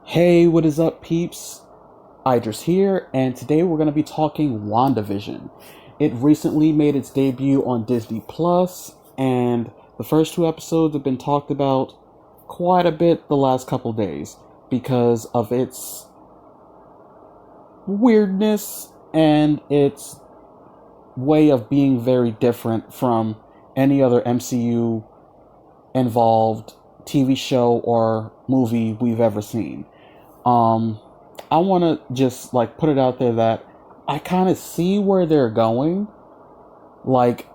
Hey, what is up, peeps? Idris here, and today we're going to be talking WandaVision. It recently made its debut on Disney Plus, and the first two episodes have been talked about quite a bit the last couple days because of its weirdness and its way of being very different from any other MCU involved TV show or movie we've ever seen. Um, I want to just like put it out there that I kind of see where they're going. Like,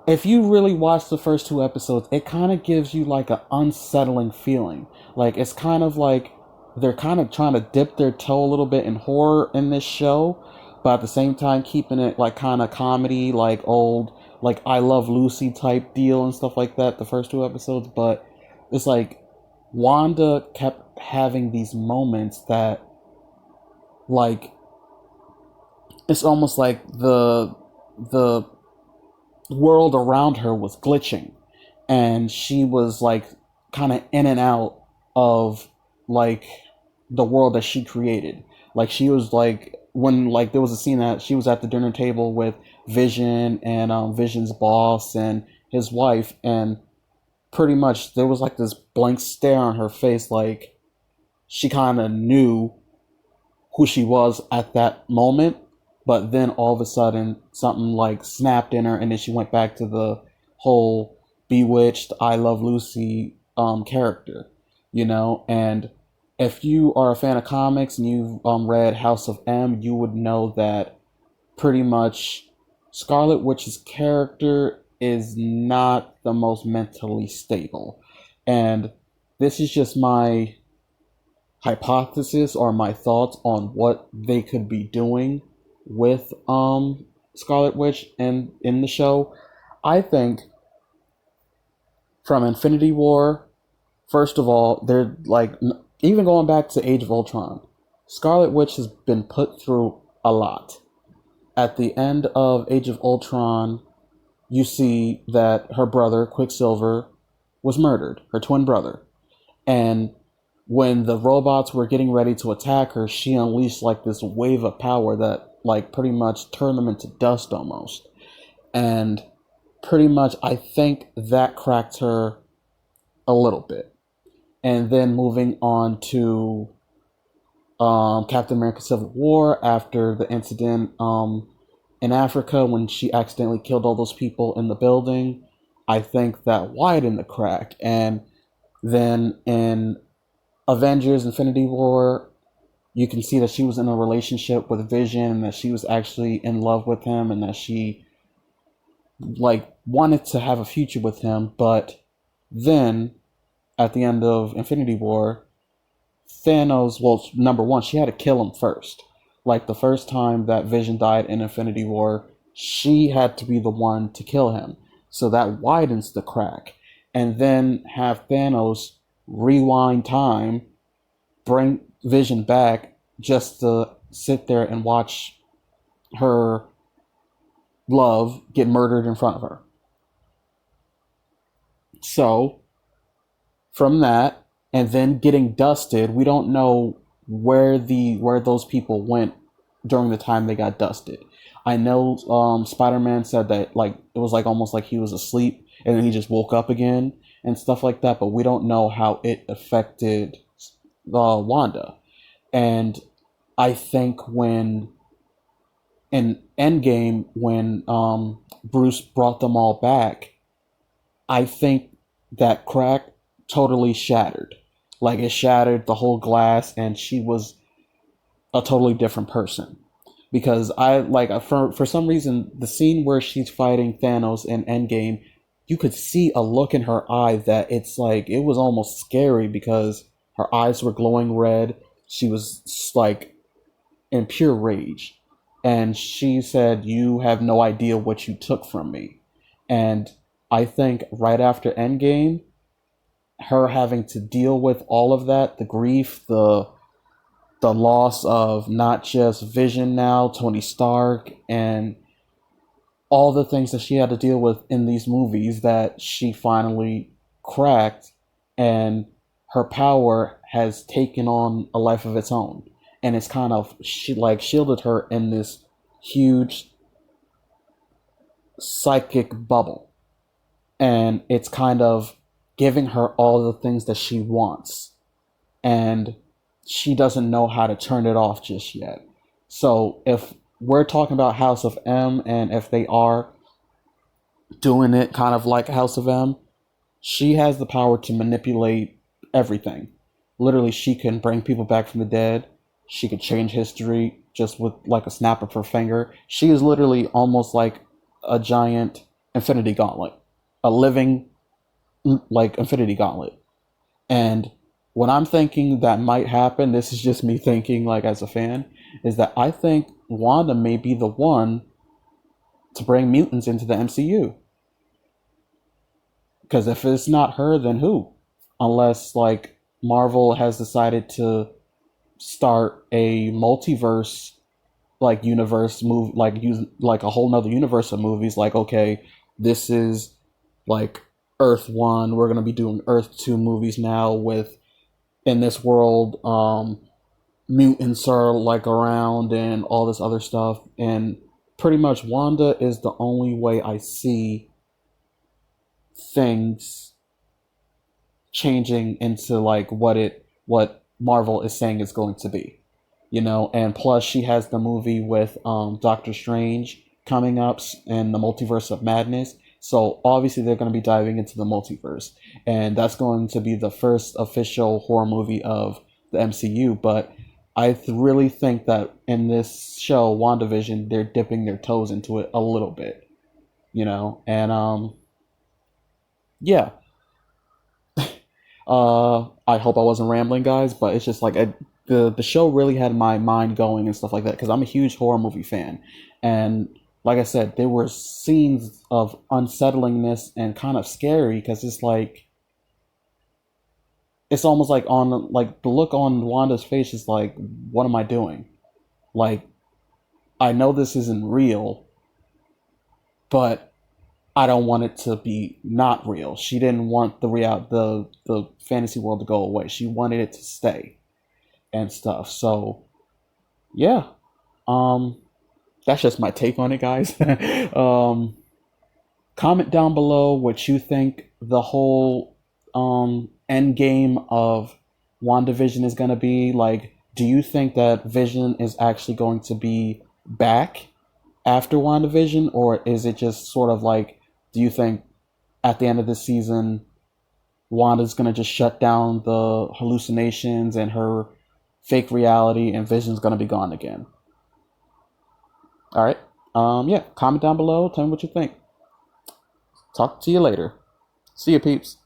if you really watch the first two episodes, it kind of gives you like an unsettling feeling. Like, it's kind of like they're kind of trying to dip their toe a little bit in horror in this show, but at the same time keeping it like kind of comedy, like old, like I Love Lucy type deal and stuff like that. The first two episodes, but it's like Wanda kept having these moments that like it's almost like the world around her was glitching and she was like kind of in and out of like the world that she created. Like she was like when like there was a scene that she was at the dinner table with Vision and Vision's boss and his wife, and pretty much there was like this blank stare on her face, like she kind of knew who she was at that moment, but then all of a sudden something like snapped in her, and then she went back to the whole bewitched I Love Lucy character, you know. And if you are a fan of comics and you've read House of M, you would know that pretty much Scarlet Witch's character is not the most mentally stable. And this is just my hypothesis or my thoughts on what they could be doing with Scarlet Witch and in the show. I think from Infinity War, first of all, they're like even going back to Age of Ultron, Scarlet Witch has been put through a lot. At the end of Age of Ultron, you see that her brother Quicksilver was murdered, her twin brother. And when the robots were getting ready to attack her, she unleashed like this wave of power that like pretty much turned them into dust almost. And pretty much I think that cracked her a little bit. And then moving on to Captain America Civil War after the incident in Africa when she accidentally killed all those people in the building, I think that widened the crack. And then in Avengers Infinity War, you can see that she was in a relationship with Vision and that she was actually in love with him and that she like wanted to have a future with him. But then at the end of Infinity War, Thanos, well, number one, she had to kill him first. Like the first time that Vision died in Infinity War, she had to be the one to kill him. So that widens the crack. And then have Thanos rewind time, bring Vision back just to sit there and watch her love get murdered in front of her. So, from that, and then getting dusted, we don't know where those people went during the time they got dusted. I know Spider-Man said that like it was like almost like he was asleep and then he just woke up again and stuff like that, but we don't know how it affected Wanda. And I think when in Endgame, when Bruce brought them all back, I think that crack totally shattered. Like it shattered the whole glass, and she was a totally different person. Because I like for some reason the scene where she's fighting Thanos in Endgame, you could see a look in her eye that it's like it was almost scary because her eyes were glowing red. She was like in pure rage, and she said, "You have no idea what you took from me." And I think right after Endgame, her having to deal with all of that, the grief, the loss of not just Vision now, Tony Stark, and all the things that she had to deal with in these movies that she finally cracked. And her power has taken on a life of its own, and it's kind of like shielded her in this huge psychic bubble, and it's kind of giving her all the things that she wants, and she doesn't know how to turn it off just yet. So if we're talking about House of M, and if they are doing it kind of like House of M, she has the power to manipulate everything. Literally, she can bring people back from the dead. She could change history just with like a snap of her finger. She is literally almost like a giant infinity gauntlet, a living like infinity gauntlet. And what I'm thinking that might happen, this is just me thinking like as a fan, is that I think Wanda may be the one to bring mutants into the MCU. Because if it's not her, then who? Unless like Marvel has decided to start a multiverse like universe move, like use like a whole nother universe of movies. Like, okay, this is like Earth 1, we're gonna be doing Earth 2 movies now with, in this world, mutants are like around and all this other stuff. And pretty much Wanda is the only way I see things changing into like what Marvel is saying is going to be, you know. And plus, she has the movie with Doctor Strange coming up in the Multiverse of Madness. So obviously they're going to be diving into the multiverse, and that's going to be the first official horror movie of the MCU. But I really think that in this show, WandaVision, they're dipping their toes into it a little bit, you know. And yeah, I hope I wasn't rambling, guys, but it's just like the show really had my mind going and stuff like that because I'm a huge horror movie fan, and like I said, there were scenes of unsettlingness and kind of scary because it's like it's almost like on like the look on Wanda's face is like, what am I doing? Like, I know this isn't real, but I don't want it to be not real. She didn't want the fantasy world to go away. She wanted it to stay and stuff. So yeah, um, that's just my take on it, guys. um, Comment down below what you think the whole end game of WandaVision is gonna be. Like, do you think that Vision is actually going to be back after WandaVision, or is it just sort of like, do you think at the end of the season, Wanda's gonna just shut down the hallucinations and her fake reality, and Vision's gonna be gone again? All right. Yeah. Comment down below. Tell me what you think. Talk to you later. See you, peeps.